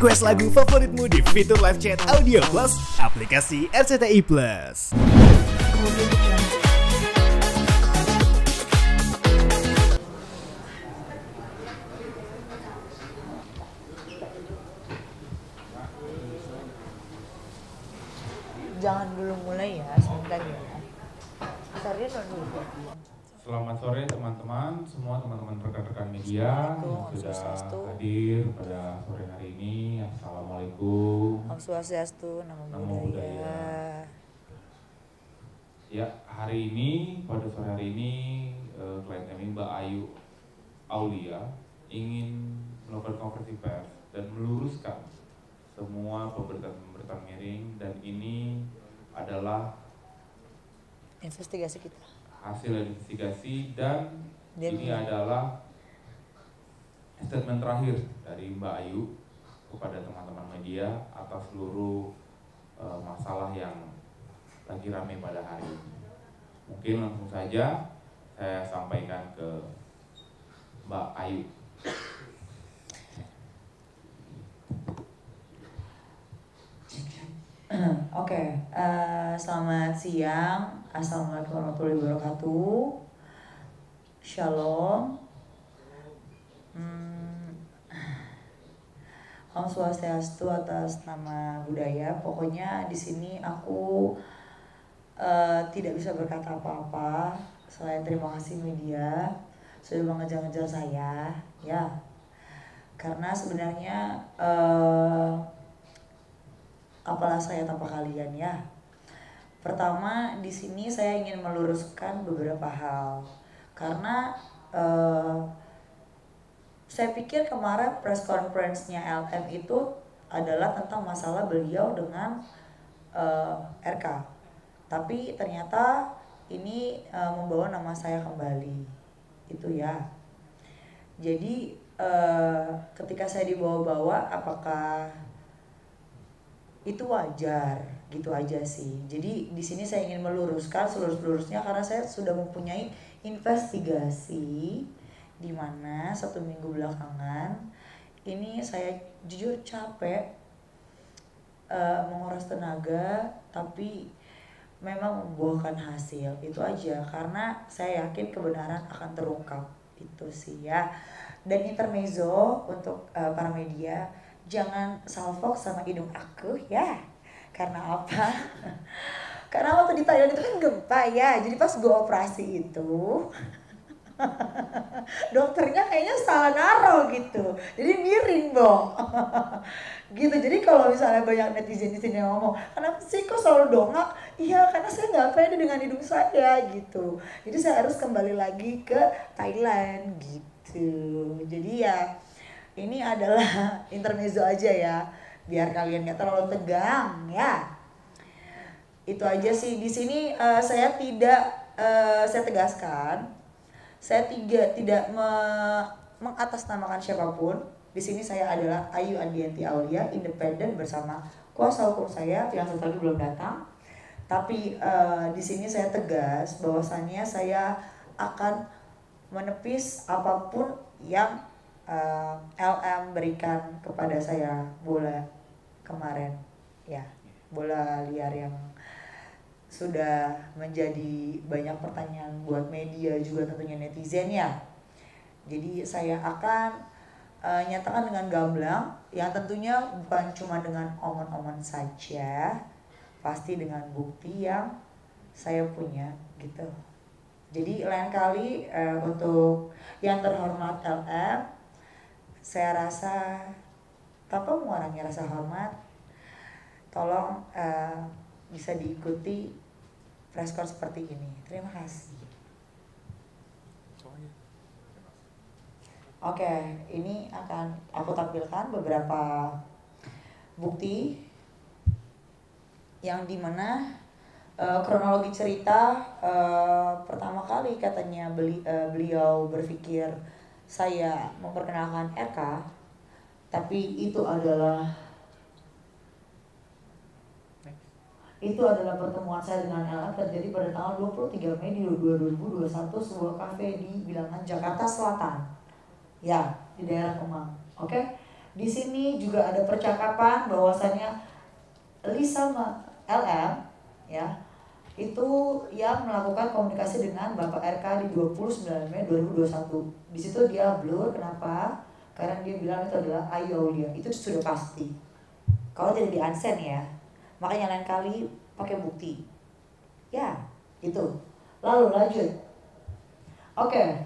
Request lagu favoritmu di fitur live chat Audio Plus, aplikasi RCTI Plus. Jangan dulu mulai ya, sebentar ya. Sorry dulu. Selamat sore teman-teman, semua teman-teman rekan-rekan media yang sudah hadir pada sore hari ini. Assalamualaikum. Om Swastiastu, Namo Buddhaya. Ya, hari ini pada sore hari ini klien kami Mbak Ayu Aulia ingin melakukan konferensi pers dan meluruskan semua pemberitaan miring, dan ini adalah Investigasi kita. Hasil investigasi, dan ini adalah statement terakhir dari Mbak Ayu kepada teman-teman media atas seluruh masalah yang lagi ramai pada hari ini. Mungkin langsung saja saya sampaikan ke Mbak Ayu. Oke, selamat siang. Assalamualaikum warahmatullahi wabarakatuh. Shalom. Om Swastiastu atas nama budaya. Pokoknya di sini aku tidak bisa berkata apa-apa selain terima kasih media sudah mengejar-ngejar saya, ya. Karena sebenarnya apalah saya tanpa kalian, ya. Pertama, di sini saya ingin meluruskan beberapa hal. Karena saya pikir kemarin press conference-nya LM itu adalah tentang masalah beliau dengan RK. Tapi ternyata ini membawa nama saya kembali. Itu ya. Jadi ketika saya dibawa-bawa, apakah itu wajar? Gitu aja sih. Jadi di sini saya ingin meluruskan selurus-lurusnya karena saya sudah mempunyai investigasi di mana 1 minggu belakangan ini saya jujur capek menguras tenaga, tapi memang membuahkan hasil. Itu aja, karena saya yakin kebenaran akan terungkap. Itu sih ya. Dan intermezzo untuk para media, jangan salfok sama hidung aku ya. Karena apa? Karena waktu di Thailand itu kan gempa ya. Jadi pas gue operasi itu dokternya kayaknya salah naruh gitu. Jadi miring dong. Gitu. Jadi kalau misalnya banyak netizen di sini yang ngomong, kenapa sih kok selalu dongak? Iya, karena saya nggak pede dengan hidung saya gitu. Jadi saya harus kembali lagi ke Thailand gitu. Jadi ya ini adalah intermezzo aja ya, biar kalian nggak terlalu tegang ya. Itu aja sih. Di sini saya tegaskan, saya tidak mengatasnamakan siapapun. Di sini saya adalah Ayu Andianti Aulia, independen bersama kuasa hukum saya yang satu lagi belum datang. Tapi di sini saya tegas bahwasannya saya akan menepis apapun yang LM berikan kepada saya, bola kemarin ya, bola liar yang sudah menjadi banyak pertanyaan buat media juga tentunya netizen ya. Jadi saya akan nyatakan dengan gamblang yang tentunya bukan cuma dengan omong-omong saja, pasti dengan bukti yang saya punya gitu. Jadi lain kali untuk yang terhormat LM, saya rasa tanpa mengurangi rasa hormat, tolong bisa diikuti preskon seperti ini. Terima kasih. Oke, ini akan aku tampilkan beberapa bukti yang dimana kronologi cerita pertama kali katanya beliau berpikir saya memperkenalkan RK, tapi itu adalah pertemuan saya dengan LM terjadi pada tanggal 23 Mei 2021 sebuah kafe di Bilangan, Jakarta Selatan. Ya, di daerah Kemang. Oke. di sini juga ada percakapan bahwasannya Lisa LM ya itu yang melakukan komunikasi dengan Bapak RK di 29 Mei 2021. Di situ dia blur, kenapa? Karena dia bilang itu adalah Ayu Aulia. Itu sudah pasti. Kalau tidak di unsend ya, makanya lain kali pakai bukti. Ya, itu. Lalu lanjut. Oke,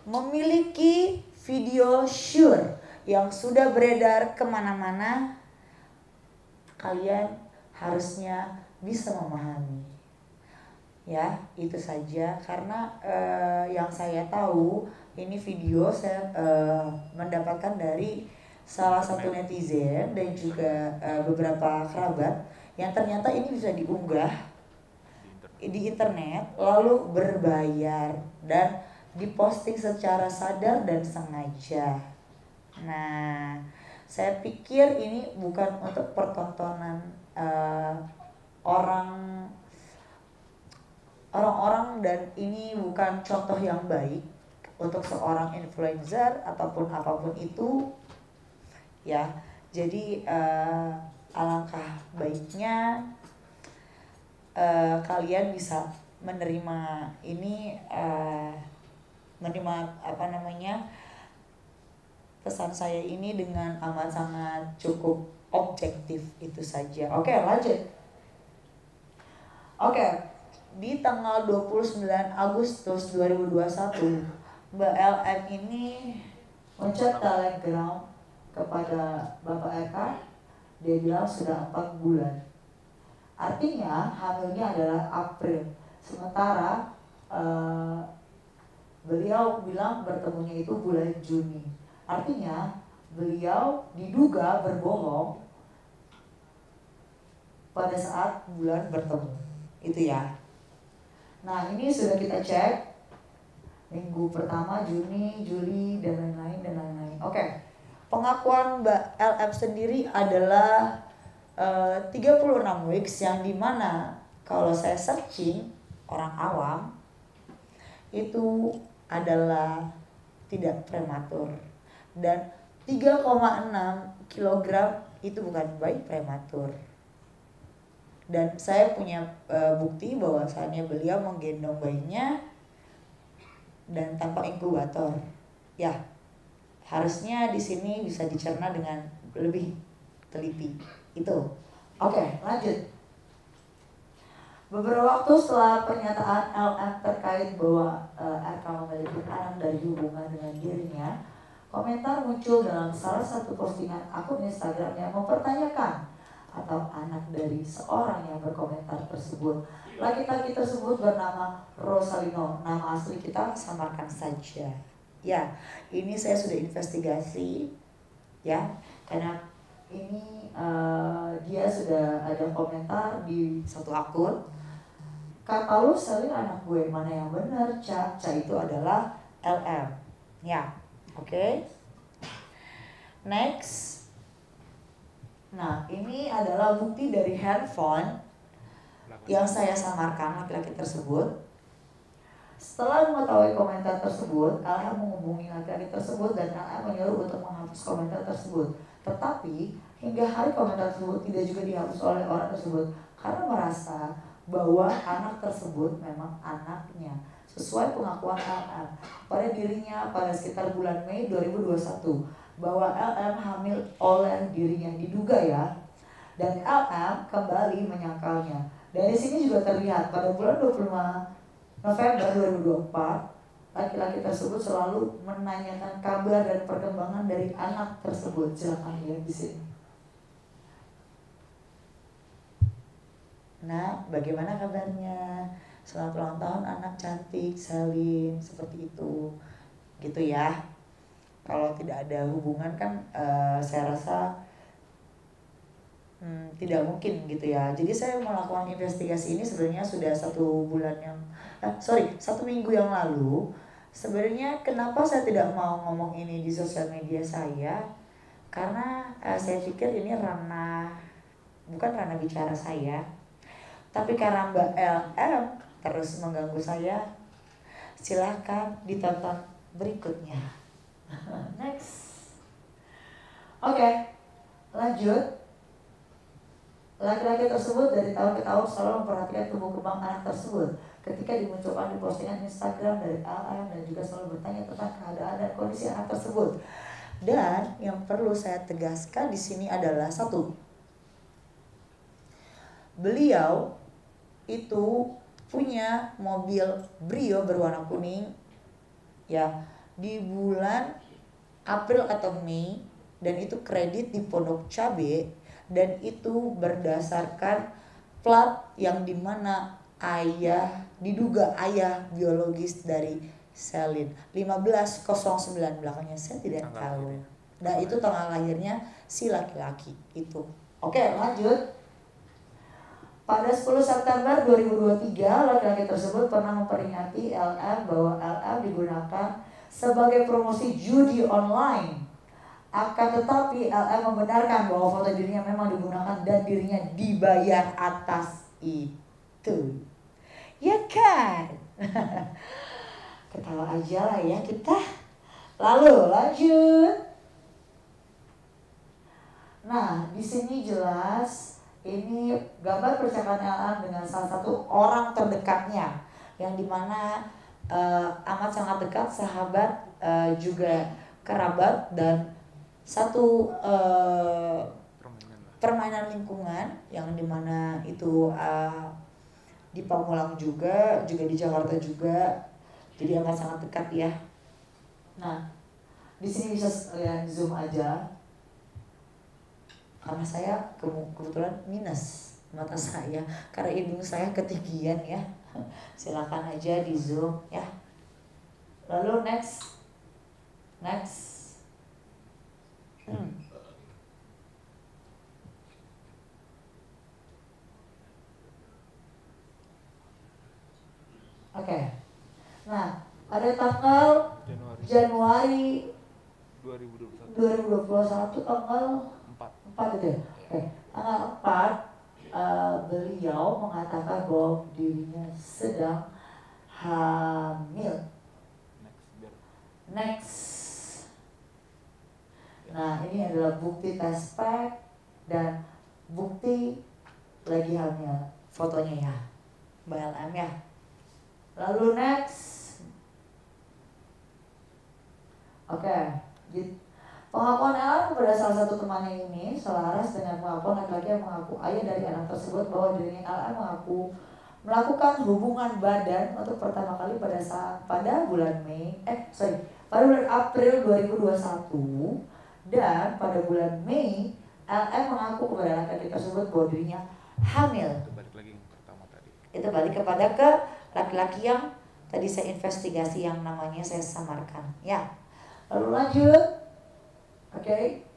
memiliki video sure yang sudah beredar kemana-mana, kalian harusnya bisa memahami. Ya, itu saja karena yang saya tahu ini video saya mendapatkan dari salah satu netizen dan juga beberapa kerabat yang ternyata ini bisa diunggah di internet lalu berbayar dan diposting secara sadar dan sengaja. Nah, saya pikir ini bukan untuk pertontonan orang-orang dan ini bukan contoh yang baik untuk seorang influencer ataupun apapun itu ya. Jadi alangkah baiknya kalian bisa menerima ini menerima pesan saya ini dengan amat sangat cukup objektif, itu saja. Oke, lanjut. Oke, di tanggal 29 Agustus 2021 Mbak LM ini mencet telegram kepada Bapak Eka. Dia bilang sudah 4 bulan. Artinya hamilnya adalah April. Sementara beliau bilang bertemunya itu bulan Juni. Artinya beliau diduga berbohong pada saat bulan bertemu. Itu ya. Nah, ini sudah kita cek minggu pertama, Juni, Juli, dan lain-lain. Oke. Pengakuan Mbak LM sendiri adalah 36 weeks, yang dimana kalau saya searching orang awam itu adalah tidak prematur, dan 3,6 kg itu bukan bayi prematur. Dan saya punya bukti bahwasannya beliau menggendong bayinya dan tanpa inkubator. Ya, harusnya di sini bisa dicerna dengan lebih teliti. Itu. Oke, lanjut. Beberapa waktu setelah pernyataan LM terkait bahwa RK memiliki anak dari hubungan dengan dirinya, komentar muncul dalam salah satu postingan akun Instagram yang mempertanyakan atau anak dari seorang yang berkomentar tersebut. Laki-laki tersebut bernama Rosalino. Nama asli kita samarkan saja. Ya, ini saya sudah investigasi ya, karena ini dia sudah ada komentar di satu akun. Kata lu Selin anak gue, mana yang benar? Ca itu adalah LM. Ya, oke. Next. Nah, ini adalah bukti dari handphone yang saya samarkan laki-laki tersebut. Setelah mengetahui komentar tersebut, LM menghubungi laki-laki tersebut dan LM menyuruh untuk menghapus komentar tersebut. Tetapi hingga hari komentar tersebut tidak juga dihapus oleh orang tersebut karena merasa bahwa anak tersebut memang anaknya sesuai pengakuan LM pada dirinya pada sekitar bulan Mei 2021 bahwa LM hamil oleh dirinya diduga ya, dan LM kembali menyangkalnya. Dari sini juga terlihat pada bulan 25 November 2024 laki-laki tersebut selalu menanyakan kabar dan perkembangan dari anak tersebut. Silakan lihat di sini. Nah, bagaimana kabarnya? Selamat ulang tahun anak cantik Selin, seperti itu, gitu ya. Kalau tidak ada hubungan kan saya rasa tidak mungkin gitu ya. Jadi saya melakukan investigasi ini sebenarnya sudah 1 minggu yang lalu. Sebenarnya kenapa saya tidak mau ngomong ini di sosial media saya? Karena saya pikir ini bukan ranah bicara saya. Tapi karena Mbak LM terus mengganggu saya, silahkan ditonton berikutnya. Next. Oke, lanjut. Laki-laki tersebut dari tahun ke tahun selalu memperhatikan tumbuh kembang anak tersebut. Ketika dimunculkan di postingan Instagram dari LM dan juga selalu bertanya tentang keadaan dan kondisi anak tersebut. Dan yang perlu saya tegaskan di sini adalah satu, beliau itu punya mobil Brio berwarna kuning ya di bulan April atau Mei, dan itu kredit di Pondok Cabe, dan itu berdasarkan plat yang dimana diduga ayah biologis dari Selin 1509 belakangnya saya tidak tahu. Nah itu tanggal lahirnya si laki-laki itu. Oke, lanjut. Pada 10 September 2023 laki-laki tersebut pernah memperingati LM bahwa LM digunakan sebagai promosi judi online. Akan tetapi LM membenarkan bahwa foto dirinya memang digunakan dan dirinya dibayar atas itu. Ya kan? Ketawa aja lah ya kita. Lalu lanjut. Nah, di sini jelas ini gambar percakapan LM dengan salah satu orang terdekatnya, yang dimana amat sangat dekat, sahabat, juga kerabat, dan satu permainan lingkungan yang dimana itu di Pamulang juga di Jakarta juga, jadi amat sangat dekat ya. Nah, di sini bisa kalian zoom aja, karena saya kebetulan minus mata saya karena hidung saya ketinggian ya. Silakan aja di zoom ya. Lalu next. Oke. Nah, pada tanggal Januari 2021 tanggal 4 itu ya? Oke. Tanggal 4 beliau mengatakan bahwa dirinya sedang hamil. Next. Nah, ini adalah bukti tes pack dan bukti lagi hamil. Fotonya ya, Mbak LM ya. Lalu next. Oke. Pengakuan LM kepada salah satu temannya ini selaras dengan pengakuan laki-laki yang mengaku ayah dari anak tersebut bahwa dirinya LM mengaku melakukan hubungan badan untuk pertama kali pada bulan April 2021, dan pada bulan Mei LM mengaku kepada laki-laki tersebut bahwa dirinya hamil. Itu balik kepada ke laki-laki yang tadi saya investigasi, yang namanya saya samarkan ya. Lalu lanjut. Oke.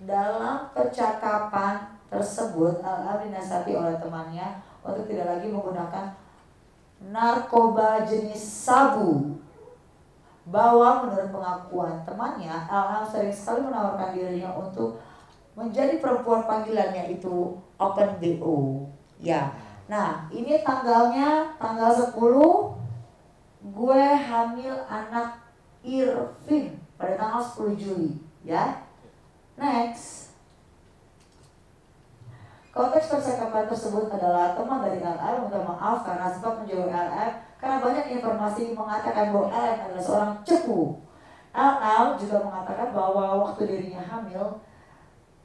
Dalam percakapan tersebut LM dinasihati oleh temannya untuk tidak lagi menggunakan narkoba jenis sabu, bahwa menurut pengakuan temannya LM sering sekali menawarkan dirinya untuk menjadi perempuan panggilan, yaitu open BO ya. Nah, ini tanggalnya tanggal 10, gue hamil anak Irvin pada tanggal 10 Juli ya. Next. Konteks percakapan tersebut adalah teman dari LM minta maaf karena sempat menjauhi LM karena banyak informasi mengatakan bahwa LM adalah seorang cepu. LM juga mengatakan bahwa waktu dirinya hamil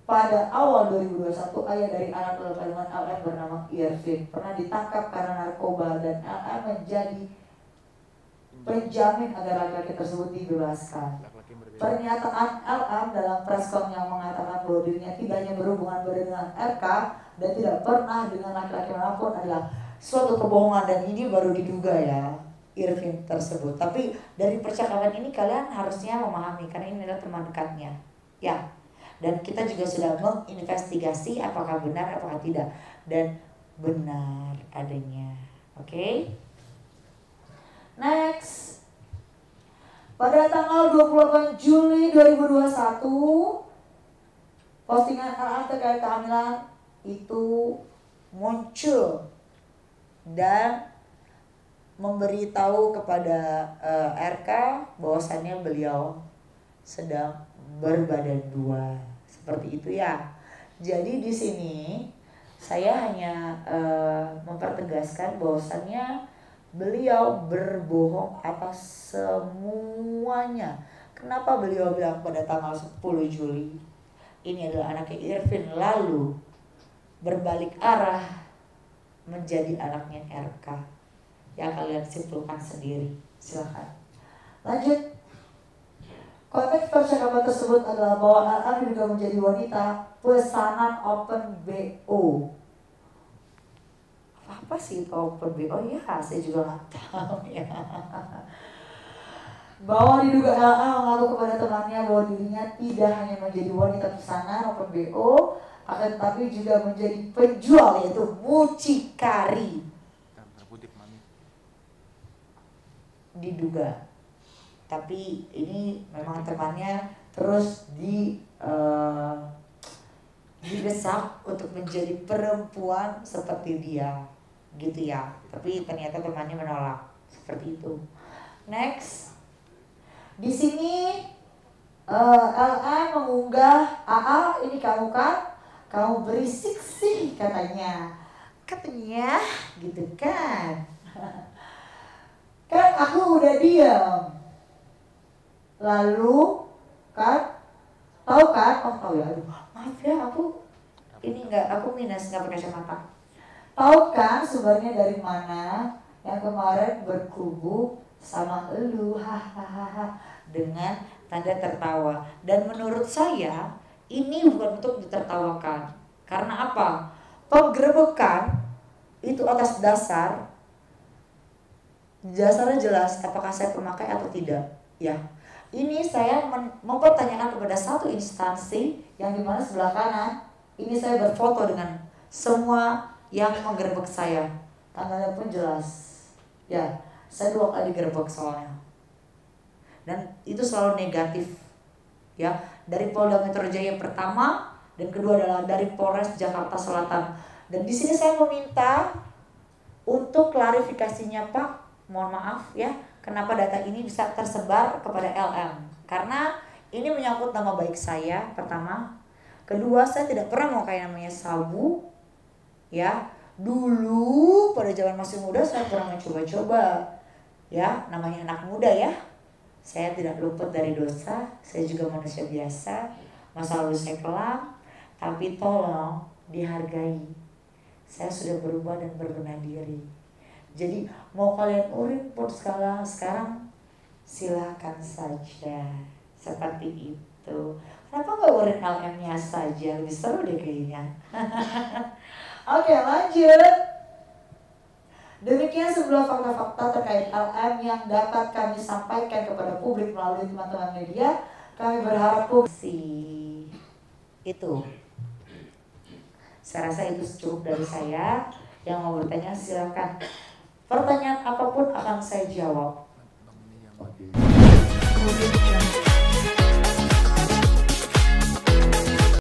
pada awal 2021, ayah dari anak kandungan LM bernama Irvin pernah ditangkap karena narkoba, dan LM menjadi penjamin agar laki-laki tersebut dibebaskan. Pernyataan LM dalam preskon yang mengatakan bahwa dirinya tidak hanya berhubungan dengan RK dan tidak pernah dengan laki-laki manapun adalah suatu kebohongan, dan ini baru diduga ya Irvin tersebut. Tapi dari percakapan ini kalian harusnya memahami karena ini adalah teman dekatnya ya. Dan kita juga sudah menginvestigasi apakah benar apakah tidak, dan benar adanya. Oke. Next. Pada tanggal 28 Juli 2021, postingan LM terkait kehamilan itu muncul dan memberitahu kepada RK bahwasannya beliau sedang berbadan dua. Seperti itu ya. Jadi di sini saya hanya mempertegaskan bahwasannya beliau berbohong atas semuanya. Kenapa beliau bilang pada tanggal 10 Juli ini adalah anaknya Irvin, lalu berbalik arah menjadi anaknya RK? Ya kalian simpulkan sendiri, silakan. Lanjut. Konteks percakapan tersebut adalah bahwa LM juga menjadi wanita pesanan Open BO. Apa sih itu Open BO? Ya saya juga nggak tahu ya. Bahwa diduga LM mengaku kepada temannya bahwa dirinya tidak hanya menjadi wanita pesanan Open BO, akan tetapi juga menjadi penjual, yaitu mucikari. Diduga, tapi ini memang temannya terus didesak untuk menjadi perempuan seperti dia, gitu ya. Tapi ternyata temannya menolak seperti itu. Next, di sini LM mengunggah, "AA, ini kamu kan? Kamu berisik sih," katanya, gitu kan. Kan aku udah diam. Lalu kan, tahu kan? Oh tahu ya. Aduh, maaf ya, aku minus, nggak pakai kacamata. Tahu kan sumbernya dari mana? Yang kemarin berkubu sama elu, hahaha, dengan tanda tertawa. Dan menurut saya ini bukan untuk ditertawakan. Karena apa? Penggerebekan itu atas dasarnya jelas apakah saya pemakai atau tidak, ya. Ini saya mempertanyakan kepada satu instansi yang dimana sebelah kanan ini saya berfoto dengan semua yang menggerebek saya, tanggalnya pun jelas, ya. Saya 2 kali digerebek soalnya, dan itu selalu negatif, ya. Dari Polda Metro Jaya pertama dan kedua adalah dari Polres Jakarta Selatan. Dan di sini saya meminta untuk klarifikasinya, Pak. Mohon maaf ya, kenapa data ini bisa tersebar kepada LM? Karena ini menyangkut nama baik saya, pertama. Kedua, saya tidak pernah mau kayak namanya sabu, ya. Dulu pada zaman masih muda saya pernah mencoba-coba, ya, namanya anak muda ya. Saya tidak luput dari dosa, saya juga manusia biasa, masa lalu saya kelam, tapi tolong dihargai. Saya sudah berubah dan berbenah diri. Jadi mau kalian urin pun sekarang silakan saja, seperti itu. Kenapa nggak urin LM-nya saja, lebih seru deh kayaknya. Oke, lanjut. Demikian sebuah fakta-fakta terkait LM yang dapat kami sampaikan kepada publik melalui teman-teman media. Kami berharap itu. Saya rasa itu cukup dari saya. Yang mau bertanya silakan. Pertanyaan apapun akan saya jawab.